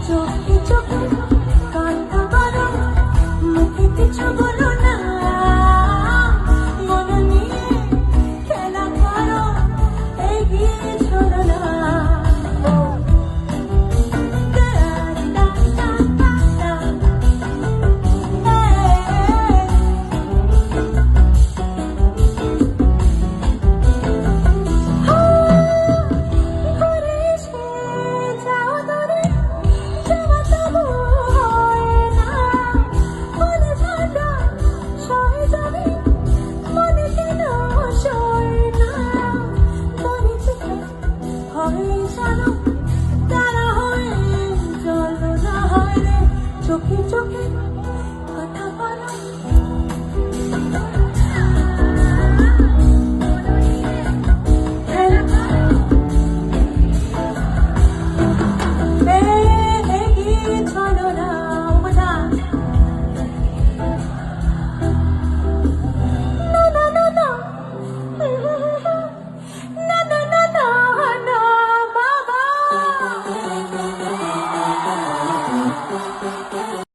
চোখে চোখে কান্না করো, মুখে কিছু বলো না, মন নিয়ে খেলা করো, এগিয়ে চলো না। চোখে চোখে